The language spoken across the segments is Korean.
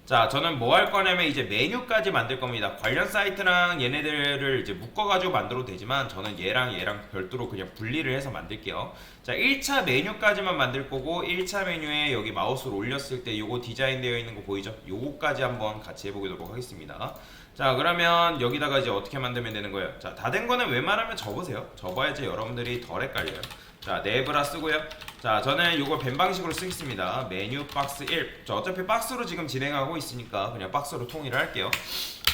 자, 저는 뭐 할 거냐면 이제 메뉴까지 만들 겁니다. 관련 사이트랑 얘네들을 이제 묶어가지고 만들어도 되지만 저는 얘랑 별도로 그냥 분리를 해서 만들게요. 자, 1차 메뉴까지만 만들 거고 1차 메뉴에 여기 마우스를 올렸을 때 요거 디자인되어 있는 거 보이죠? 요거까지 한번 같이 해보도록 하겠습니다. 자, 그러면 여기다가 이제 어떻게 만들면 되는 거예요? 자, 다 된 거는 웬만하면 접으세요. 접어야지 여러분들이 덜 헷갈려요. 자, 네브라 쓰고요. 자, 저는 이걸 벤 방식으로 쓰겠습니다. 메뉴 박스 1. 저 어차피 박스로 지금 진행하고 있으니까 그냥 박스로 통일을 할게요.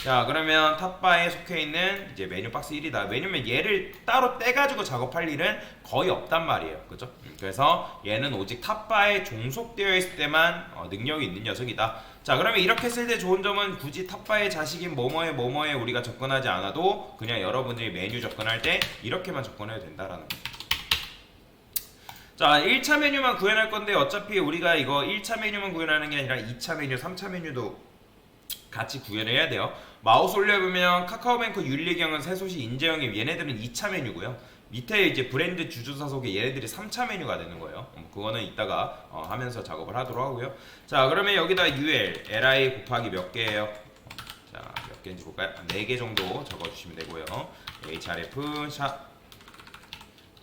자, 그러면 탑바에 속해 있는 이제 메뉴 박스 1이다. 왜냐면 얘를 따로 떼가지고 작업할 일은 거의 없단 말이에요. 그죠? 그래서 얘는 오직 탑바에 종속되어 있을 때만 능력이 있는 녀석이다. 자, 그러면 이렇게 쓸 때 좋은 점은 굳이 탑바의 자식인 뭐뭐에 우리가 접근하지 않아도 그냥 여러분들이 메뉴 접근할 때 이렇게만 접근해도 된다라는 거죠. 자, 1차 메뉴만 구현할 건데 어차피 우리가 이거 1차 메뉴만 구현하는 게 아니라 2차 메뉴, 3차 메뉴도 같이 구현해야 돼요. 마우스 올려보면 카카오뱅크 윤리경은 세소시 인재영님 얘네들은 2차 메뉴고요. 밑에 이제 브랜드 주주사 속에 얘네들이 3차 메뉴가 되는 거예요. 그거는 이따가 하면서 작업을 하도록 하고요. 자, 그러면 여기다 UL, LI 곱하기 몇 개예요? 자, 몇 개인지 볼까요? 4개 정도 적어주시면 되고요. href 샵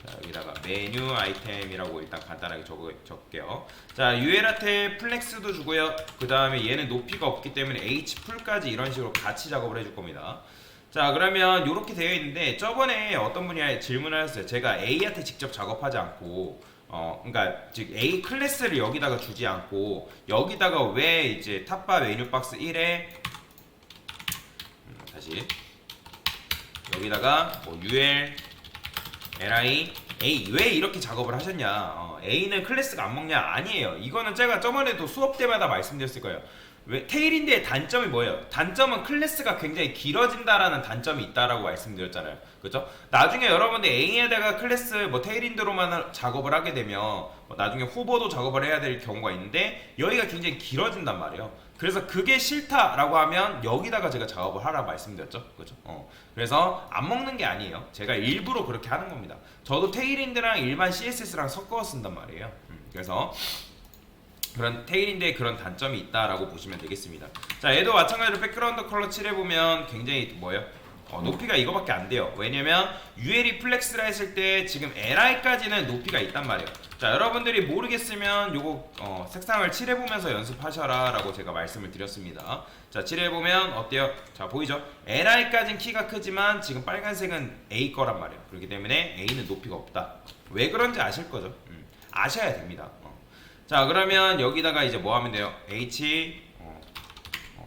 자, 여기다가 메뉴 아이템이라고 일단 간단하게 적을게요. 자, UL한테 플렉스도 주고요. 그 다음에 얘는 높이가 없기 때문에 H풀까지 이런 식으로 같이 작업을 해줄 겁니다. 자, 그러면 이렇게 되어 있는데 저번에 어떤 분이 질문을 하셨어요. 제가 A한테 직접 작업하지 않고 그러니까 즉 A 클래스를 여기다가 주지 않고 여기다가 왜 이제 탑바 메뉴 박스 1에 다시 여기다가 뭐 UL li A 왜 이렇게 작업을 하셨냐? A는 클래스가 안 먹냐? 아니에요. 이거는 제가 저번에도 수업 때마다 말씀드렸을 거예요. 왜 테일인드의 단점이 뭐예요? 단점은 클래스가 굉장히 길어진다라는 단점이 있다라고 말씀드렸잖아요. 그죠? 나중에 여러분들 A에다가 클래스 뭐 테일인드로만 작업을 하게 되면 나중에 후보도 작업을 해야 될 경우가 있는데 여기가 굉장히 길어진단 말이에요. 그래서 그게 싫다라고 하면 여기다가 제가 작업을 하라 말씀드렸죠. 그죠? 그래서 안 먹는 게 아니에요. 제가 일부러 그렇게 하는 겁니다. 저도 테일인드랑 일반 CSS랑 섞어 쓴단 말이에요. 그래서 그런 테일인드에 그런 단점이 있다라고 보시면 되겠습니다. 자, 얘도 마찬가지로 백그라운드 컬러 칠해보면 굉장히 뭐예요? 높이가 이거밖에 안 돼요. 왜냐면 UL이 플렉스라 했을 때 지금 LI까지는 높이가 있단 말이에요. 자, 여러분들이 모르겠으면 요거 색상을 칠해보면서 연습하셔라 라고 제가 말씀을 드렸습니다. 자, 칠해보면 어때요? 자, 보이죠? LI까지는 키가 크지만 지금 빨간색은 A 거란 말이에요. 그렇기 때문에 A는 높이가 없다. 왜 그런지 아실 거죠? 아셔야 됩니다. 자, 그러면 여기다가 이제 뭐 하면 돼요? H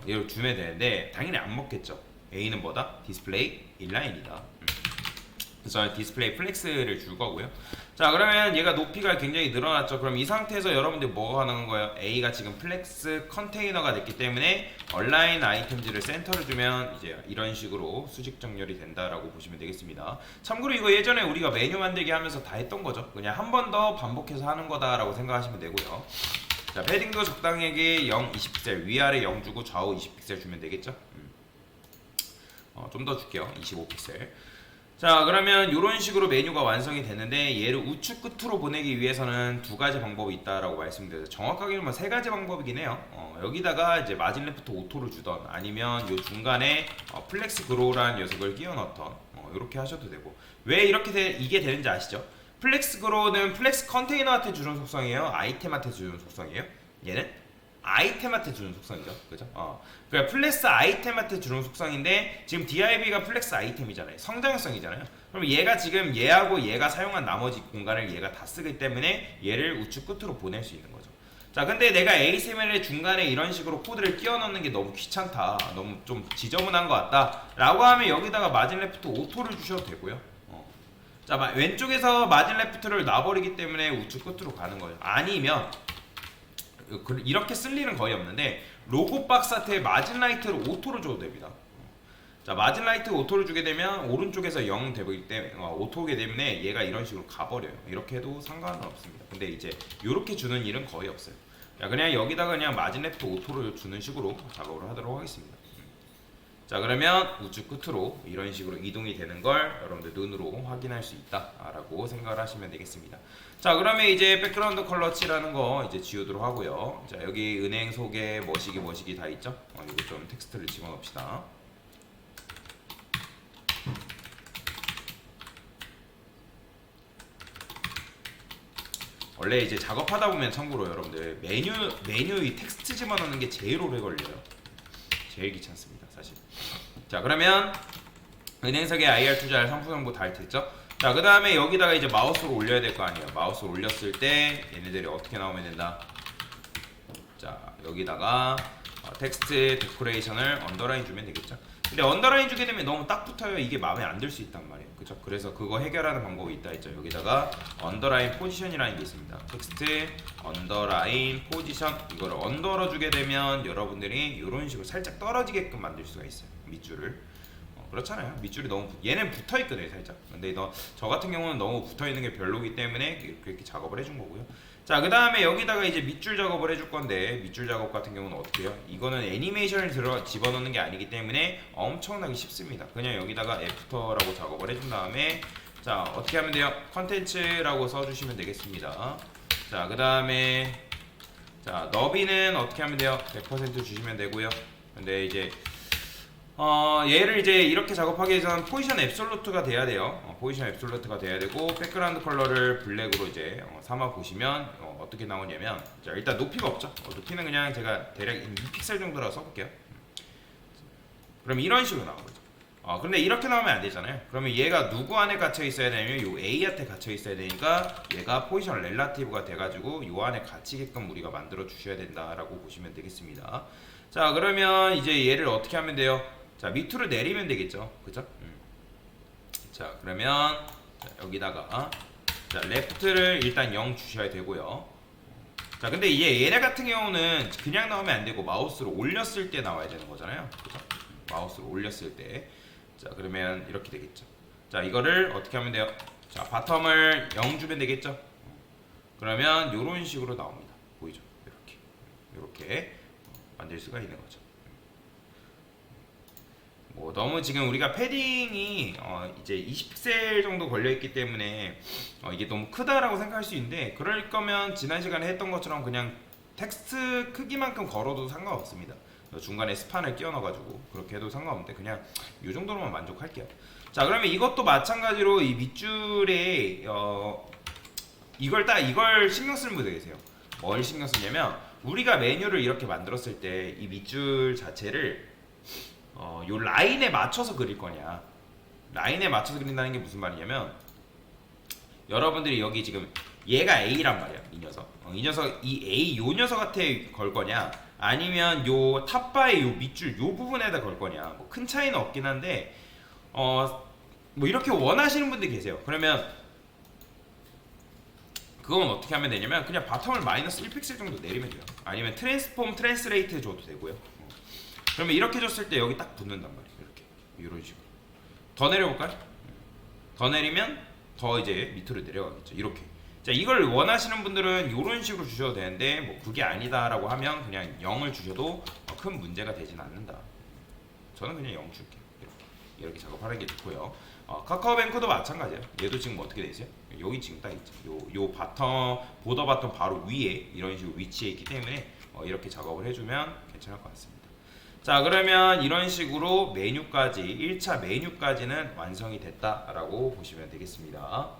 얘를 주면 되는데 당연히 안 먹겠죠. A는 뭐다? 디스플레이 인라인이다. 그래서 디스플레이 플렉스를 줄 거고요. 자, 그러면 얘가 높이가 굉장히 늘어났죠. 그럼 이 상태에서 여러분들 뭐가 하는 거예요? A가 지금 플렉스 컨테이너가 됐기 때문에 얼라인 아이템즈를 센터를 주면 이제 이런 식으로 수직 정렬이 된다라고 보시면 되겠습니다. 참고로 이거 예전에 우리가 메뉴 만들기 하면서 다 했던 거죠. 그냥 한 번 더 반복해서 하는 거다라고 생각하시면 되고요. 자, 패딩도 적당하게 0, 20픽셀 위아래 0 주고 좌우 20픽셀 주면 되겠죠. 좀 더 줄게요. 25픽셀. 자, 그러면 이런 식으로 메뉴가 완성이 되는데 얘를 우측 끝으로 보내기 위해서는 두 가지 방법이 있다라고 말씀드려요. 정확하게는 세 가지 방법이긴 해요. 여기다가 이제 마진 레프트 오토를 주던 아니면 요 중간에 플렉스 그로우라는 녀석을 끼워 넣던 이렇게 하셔도 되고. 왜 이렇게 이게 되는지 아시죠? 플렉스 그로우는 플렉스 컨테이너한테 주는 속성이에요? 아이템한테 주는 속성이에요? 얘는 아이템한테 주는 속성이죠. 그죠? 그러니까 플렉스 아이템한테 주는 속성인데 지금 DIB가 플렉스 아이템이잖아요. 성장성이잖아요. 그럼 얘가 지금 얘하고 얘가 사용한 나머지 공간을 얘가 다 쓰기 때문에 얘를 우측 끝으로 보낼 수 있는 거죠. 자, 근데 내가 ASML의 중간에 이런 식으로 코드를 끼워 넣는 게 너무 귀찮다. 너무 좀 지저분한 것 같다. 라고 하면 여기다가 마진 레프트 오토를 주셔도 되고요. 자, 왼쪽에서 마진 레프트를 놔버리기 때문에 우측 끝으로 가는 거예요. 아니면 이렇게 쓸 일은 거의 없는데 로고 박스한테 마진 라이트를 오토로 줘도 됩니다. 자, 마진 라이트 오토를 주게 되면 오른쪽에서 0 되기 때문에 오토게 때문에 얘가 이런 식으로 가버려요. 이렇게 해도 상관은 없습니다. 근데 이제 이렇게 주는 일은 거의 없어요. 자, 그냥 여기다가 그냥 마진 레프트 오토를 주는 식으로 작업을 하도록 하겠습니다. 자, 그러면 우측 끝으로 이런 식으로 이동이 되는 걸 여러분들 눈으로 확인할 수 있다라고 생각을 하시면 되겠습니다. 자, 그러면 이제 백그라운드 컬러 칠하는 거 이제 지우도록 하고요. 자, 여기 은행 소개 뭐시기 다 있죠? 이거 좀 텍스트를 집어넣읍시다. 원래 이제 작업하다 보면 참고로 여러분들 메뉴 이 텍스트 집어넣는 게 제일 오래 걸려요. 제일 귀찮습니다, 사실. 자, 그러면 은행석에 IR 투자할 상품 정보 다 됐죠? 자, 그 다음에 여기다가 이제 마우스로 올려야 될 거 아니에요. 마우스로 올렸을 때 얘네들이 어떻게 나오면 된다. 자, 여기다가 텍스트 데코레이션을 언더라인 주면 되겠죠. 근데 언더라인 주게 되면 너무 딱 붙어요. 이게 마음에 안 들 수 있단 말이에요. 그죠? 그래서 그거 해결하는 방법이 있다 했죠. 여기다가 언더라인 포지션이라는 게 있습니다. 텍스트 언더라인 포지션, 이거를 언더로 주게 되면 여러분들이 이런 식으로 살짝 떨어지게끔 만들 수가 있어요. 밑줄을. 그렇잖아요. 밑줄이 너무 얘는 붙어 있거든요, 살짝. 근데 저 같은 경우는 너무 붙어 있는 게 별로기 때문에 그렇게 작업을 해준 거고요. 자, 그 다음에 여기다가 이제 밑줄 작업을 해줄 건데, 밑줄 작업 같은 경우는 어떻게 해요? 이거는 애니메이션을 집어넣는 게 아니기 때문에 엄청나게 쉽습니다. 그냥 여기다가 애프터라고 작업을 해준 다음에, 자, 어떻게 하면 돼요? 컨텐츠라고 써주시면 되겠습니다. 자, 그 다음에 자, 너비는 어떻게 하면 돼요? 100% 주시면 되고요. 근데 이제 얘를 이제 이렇게 작업하기 위해서는 포지션 앱솔루트가 돼야 돼요. 포지션 앱솔루트가 돼야 되고, 백그라운드 컬러를 블랙으로 이제 삼아 보시면 어떻게 나오냐면, 자, 일단 높이가 없죠. 높이는 그냥 제가 대략 2픽셀 정도라고 써볼게요. 그럼 이런 식으로 나오죠. 근데 이렇게 나오면 안 되잖아요. 그러면 얘가 누구 안에 갇혀 있어야 되냐면 요 A한테 갇혀 있어야 되니까 얘가 포지션 렐라티브가 돼가지고 요 안에 갇히게끔 우리가 만들어 주셔야 된다라고 보시면 되겠습니다. 자, 그러면 이제 얘를 어떻게 하면 돼요? 자, 밑으로 내리면 되겠죠, 그죠? 자, 그러면 자, 여기다가 자, 레프트를 일단 0 주셔야 되고요. 자, 근데 얘네 같은 경우는 그냥 나오면 안 되고 마우스로 올렸을 때 나와야 되는 거잖아요, 그죠? 마우스로 올렸을 때. 자, 그러면 이렇게 되겠죠. 자, 이거를 어떻게 하면 돼요? 자, 바텀을 0 주면 되겠죠? 그러면 이런 식으로 나옵니다. 보이죠? 이렇게 만들 수가 있는 거죠. 뭐 너무 지금 우리가 패딩이 이제 20픽셀 정도 걸려 있기 때문에 이게 너무 크다라고 생각할 수 있는데, 그럴 거면 지난 시간에 했던 것처럼 그냥 텍스트 크기만큼 걸어도 상관없습니다. 중간에 스판을 끼워 넣어가지고 그렇게 해도 상관없는데 그냥 이 정도로만 만족할게요. 자, 그러면 이것도 마찬가지로 이 밑줄에 이걸 신경 쓰는 분들 계세요. 뭘 신경 쓰냐면, 우리가 메뉴를 이렇게 만들었을 때 이 밑줄 자체를 요 라인에 맞춰서 그릴 거냐, 라인에 맞춰서 그린다는 게 무슨 말이냐면, 여러분들이 여기 지금 얘가 A란 말이야, 이 녀석 이 A 요 녀석한테 걸 거냐, 아니면 요 탑바의 요 밑줄 요 부분에다 걸 거냐, 뭐 큰 차이는 없긴 한데 뭐 이렇게 원하시는 분들이 계세요. 그러면 그건 어떻게 하면 되냐면, 그냥 바텀을 마이너스 1픽셀 정도 내리면 돼요. 아니면 트랜스레이트 줘도 되고요. 그러면 이렇게 줬을 때 여기 딱 붙는단 말이에요. 이렇게 이런 식으로. 더 내려볼까요? 더 내리면 더 이제 밑으로 내려가겠죠. 이렇게. 자, 이걸 원하시는 분들은 이런 식으로 주셔도 되는데, 뭐 그게 아니다라고 하면 그냥 0을 주셔도 큰 문제가 되진 않는다. 저는 그냥 0 줄게요. 이렇게 작업하는 게 좋고요. 카카오뱅크도 마찬가지예요. 얘도 지금 어떻게 돼 있어요? 여기 지금 딱 있죠. 요 바텀, 보더 바텀 바로 위에 이런 식으로 위치해 있기 때문에 이렇게 작업을 해주면 괜찮을 것 같습니다. 자, 그러면 이런 식으로 메뉴까지 1차 메뉴까지는 완성이 됐다라고 보시면 되겠습니다.